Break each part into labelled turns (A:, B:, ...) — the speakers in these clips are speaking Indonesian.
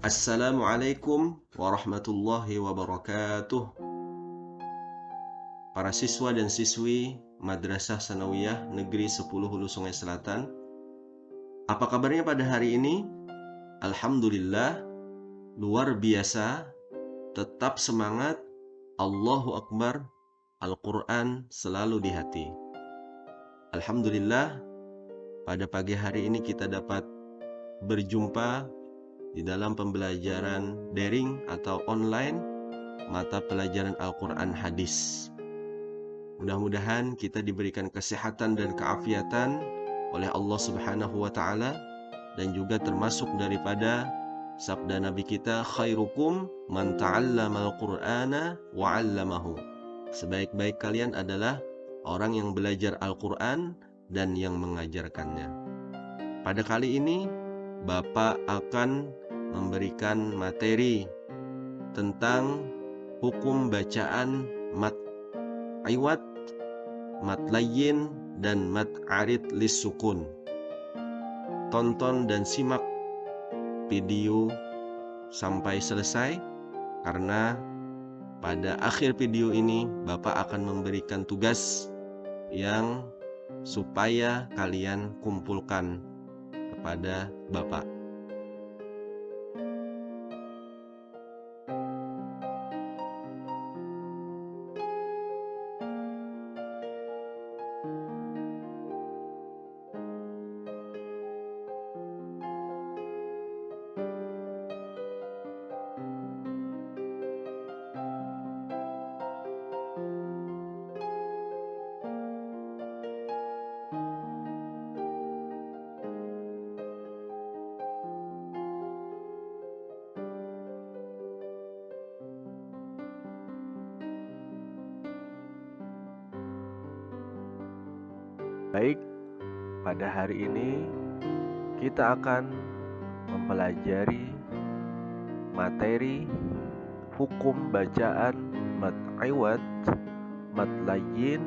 A: Assalamualaikum warahmatullahi wabarakatuh. Para siswa dan siswi Madrasah Sanawiyah Negeri 10 Hulu Sungai Selatan, apa kabarnya pada hari ini? Alhamdulillah, luar biasa, tetap semangat, Allahu Akbar, Al-Quran selalu di hati. Alhamdulillah, pada pagi hari ini kita dapat berjumpa di dalam pembelajaran daring atau online mata pelajaran Al-Quran Hadis. Mudah-mudahan kita diberikan kesehatan dan keafiatan oleh Allah Subhanahu wa Ta'ala, dan juga termasuk daripada sabda Nabi kita, khairukum man ta'allamal Qur'ana wa 'allamahu. Sebaik-baik kalian adalah orang yang belajar Al-Quran dan yang mengajarkannya. Pada kali ini Bapak akan memberikan materi tentang hukum bacaan mat iwad, mat layyin, dan mat arid lis sukun. Tonton dan simak video sampai selesai, karena pada akhir video ini Bapak akan memberikan tugas yang supaya kalian kumpulkan kepada Bapak. Baik, pada hari ini kita akan mempelajari materi hukum bacaan mat iwad, mat layyin,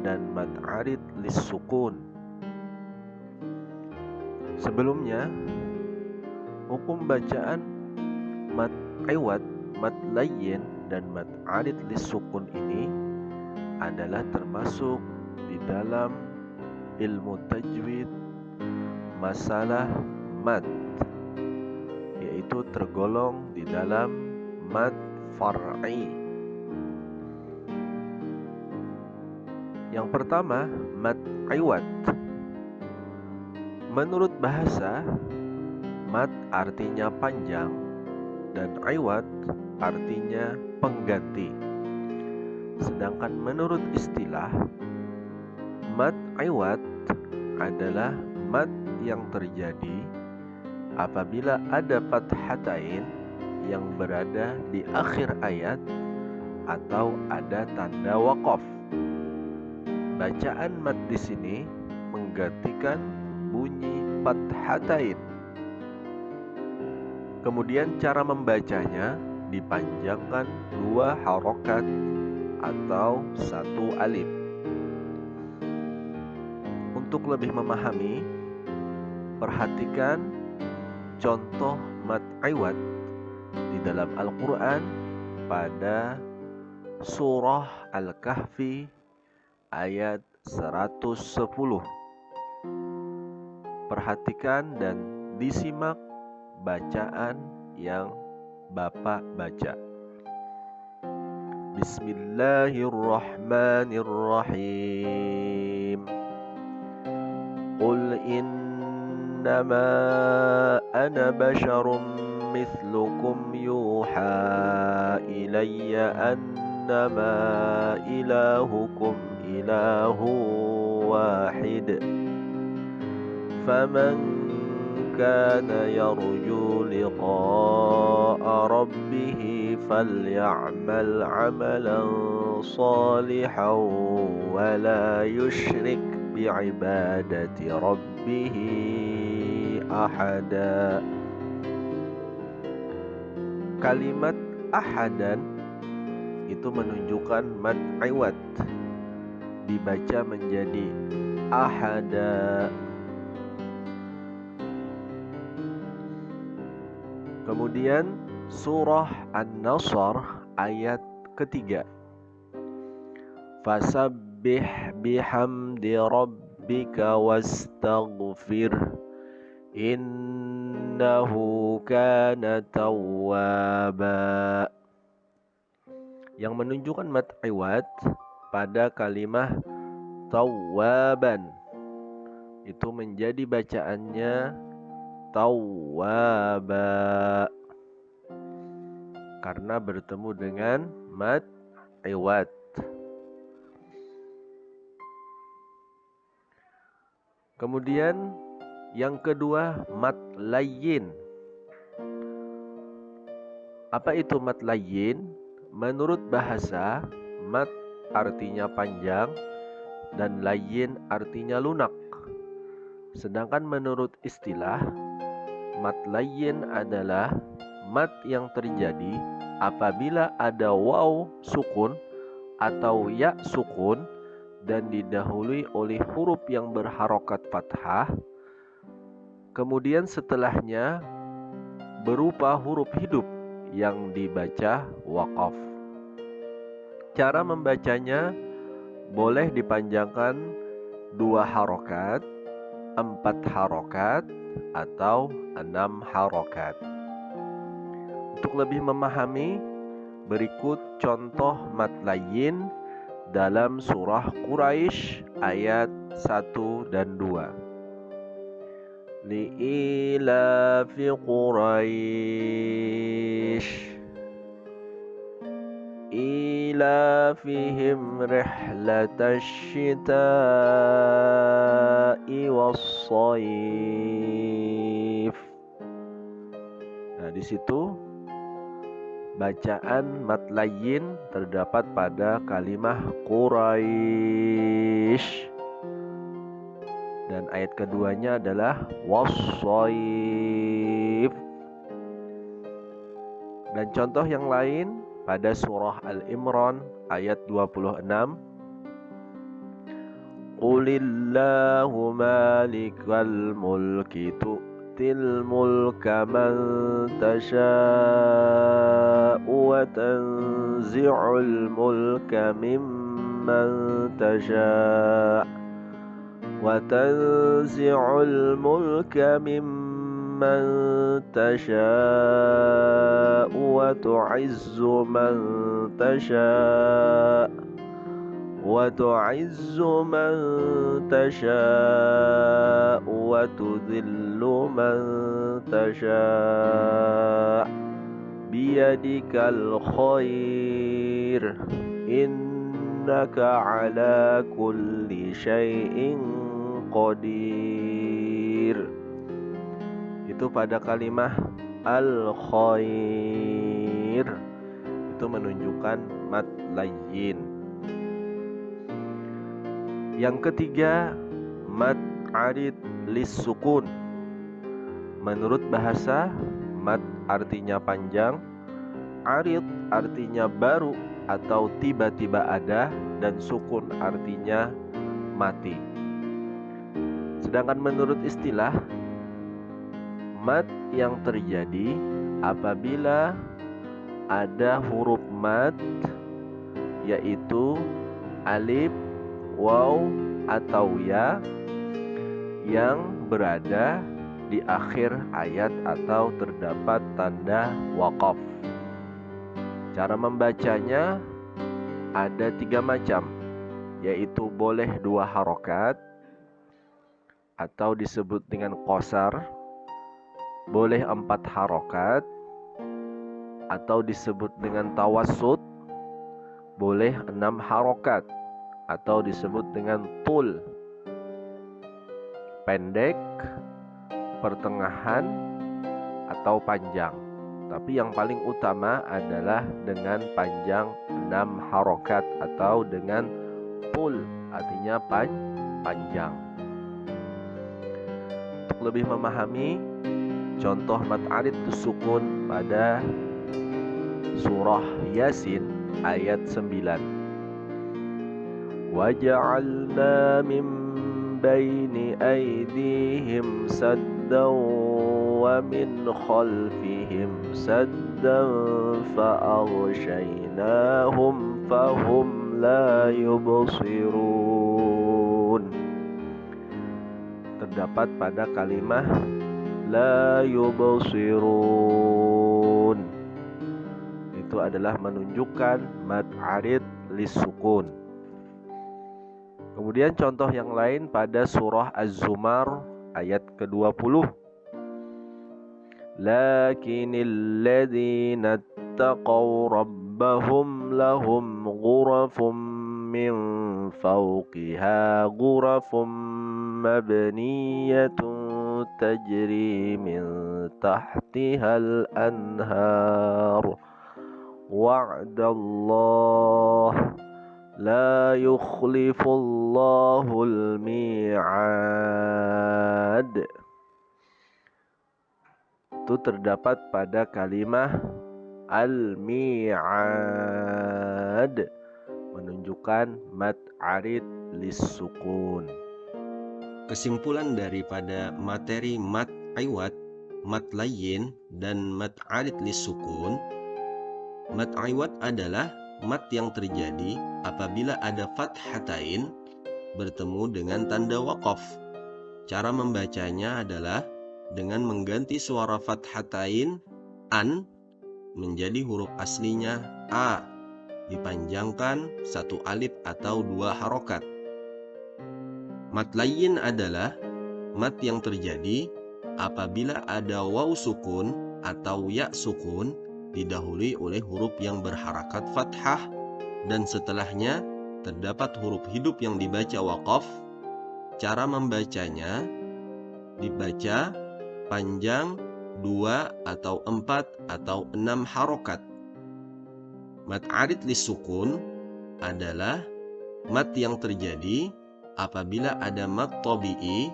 A: dan mat arid lis sukun. Sebelumnya, hukum bacaan mat iwad, mat layyin, dan mat arid lis sukun ini adalah termasuk di dalam ilmu tajwid masalah mad, yaitu tergolong di dalam mad far'i. Yang pertama, mad iwad. Menurut bahasa, mad artinya panjang dan iwad artinya pengganti. Sedangkan menurut istilah, mad iwad adalah mad yang terjadi apabila ada fathatain yang berada di akhir ayat atau ada tanda waqaf. Bacaan mad di sini menggantikan bunyi fathatain. Kemudian cara membacanya dipanjangkan 2 harokat atau 1 alif. Untuk lebih memahami, perhatikan contoh mat iwad di dalam Al-Quran pada surah Al-Kahfi ayat 110. Perhatikan dan disimak bacaan yang Bapak baca. Bismillahirrahmanirrahim. Qul innama ana basyarum mithlukum yuha ilayya annama ilahukum ilahu wahid. Faman
B: كان يرجو لقاء ربه فليعمل عملا صالحا ولا يشرك بعبادة ربه أحدا. Kalimat ahadan itu menunjukkan mad iwad, dibaca menjadi ahada. Kemudian surah An-Nasr ayat ketiga. Fasabbih bihamdi rabbika wastaghfir innahu kana tawwaba. Yang menunjukkan mad iwad pada kalimah tawwaban, itu menjadi bacaannya tawwaba karena bertemu dengan mad iwad. Kemudian yang kedua, mad layyin. Apa itu mad layyin? Menurut bahasa, mad artinya panjang dan layyin artinya lunak. Sedangkan menurut istilah, mad layyin adalah mad yang terjadi apabila ada waw sukun atau ya sukun dan didahului oleh huruf yang berharokat fathah, kemudian setelahnya berupa huruf hidup yang dibaca waqaf. Cara membacanya boleh dipanjangkan 2 harokat, 4 harokat, atau 6 harokat. Untuk lebih memahami, berikut contoh mad layyin dalam surah Quraisy ayat 1 dan 2. Li'ilafi Quraisy ilafihim rihlatash shita'i was-shayf. Nah, di situ bacaan mad layyin terdapat pada kalimah Quraisy, dan ayat keduanya adalah was-shayf. Dan contoh yang lain pada surah Al-Imran ayat 26. Qulillahu malikal mulki tu'til mulka man tasha'u wa tanzi'ul mulka mimman tasha' wa tanzi'ul mulka mimman tasha' wa tu'izzu man tasha' wa tu'izzu man tasha' wa tudhillu man tasha' biyadikal khair innaka ala kulli syai'in qadir. Itu pada kalimah al-khair, itu menunjukkan mad layyin. Yang ketiga, mad arid lis-sukun. Menurut bahasa, mad artinya panjang, arid artinya baru atau tiba-tiba ada, dan sukun artinya mati. Sedangkan menurut istilah, mad yang terjadi apabila ada huruf mad, yaitu alif, waw, atau ya yang berada di akhir ayat atau terdapat tanda waqaf. Cara membacanya ada 3 macam, yaitu boleh 2 harokat atau disebut dengan qasar, boleh 4 harokat atau disebut dengan tawassut, boleh 6 harokat atau disebut dengan tul, pendek, pertengahan atau panjang. Tapi yang paling utama adalah dengan panjang 6 harokat atau dengan tul, artinya panjang. Untuk lebih memahami contoh mad arid sukun pada surah Yasin ayat 9. Waja'alna min baini aydihim saddan wa min khalfihim saddan fa'aghshaynahum fahum la yubsirun. Terdapat pada kalimat la yubsirun, itu adalah menunjukkan mad arid lis-sukun. Kemudian contoh yang lain pada surah Az-Zumar ayat ke-20. Lakinil ladzina taqaw rabbahum lahum ghurafum min fawqiha ghurafum mabniyatun tajri min tahtihal anhar wa'dallah la yukhlifullahul mi'ad. Itu terdapat pada kalimat al-mi'ad, menunjukkan mad arid lis-sukun.
A: Kesimpulan daripada materi mad iwad, mad layyin, dan mad arid lis-sukun, mad iwad adalah mad yang terjadi apabila ada fathatain bertemu dengan tanda waqaf. Cara membacanya adalah dengan mengganti suara fathatain an menjadi huruf aslinya a, dipanjangkan satu alif atau dua harokat. Mad layyin adalah mad yang terjadi apabila ada waw sukun atau ya sukun didahului oleh huruf yang berharakat fathah dan setelahnya terdapat huruf hidup yang dibaca waqaf. Cara membacanya dibaca panjang 2 atau 4 atau 6 harokat. Mad arid lis-sukun adalah mad yang terjadi apabila ada mad tabi'i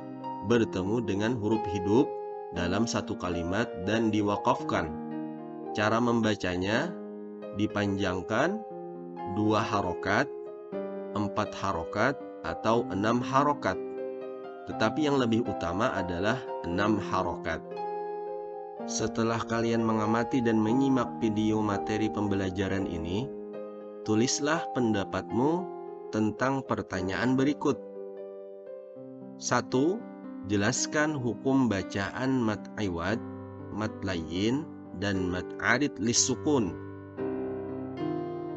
A: bertemu dengan huruf hidup dalam satu kalimat dan diwaqafkan. Cara membacanya dipanjangkan 2 harokat, 4 harokat, atau 6 harokat. Tetapi yang lebih utama adalah 6 harokat. Setelah kalian mengamati dan menyimak video materi pembelajaran ini, tulislah pendapatmu tentang pertanyaan berikut. 1. Jelaskan hukum bacaan mad iwad, mad layyin, dan mad arid lis-sukun.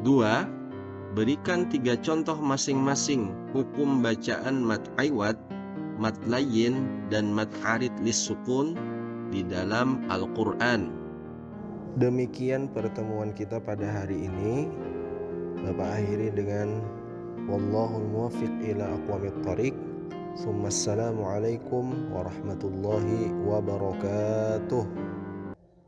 A: 2. Berikan 3 contoh masing-masing hukum bacaan mad iwad, mad layyin, dan mad arid lis-sukun di dalam Al-Quran. Demikian pertemuan kita pada hari ini. Bapak akhiri dengan wallahul muwaffiq ila aqwamit thariq. Assalamualaikum warahmatullahi wabarakatuh.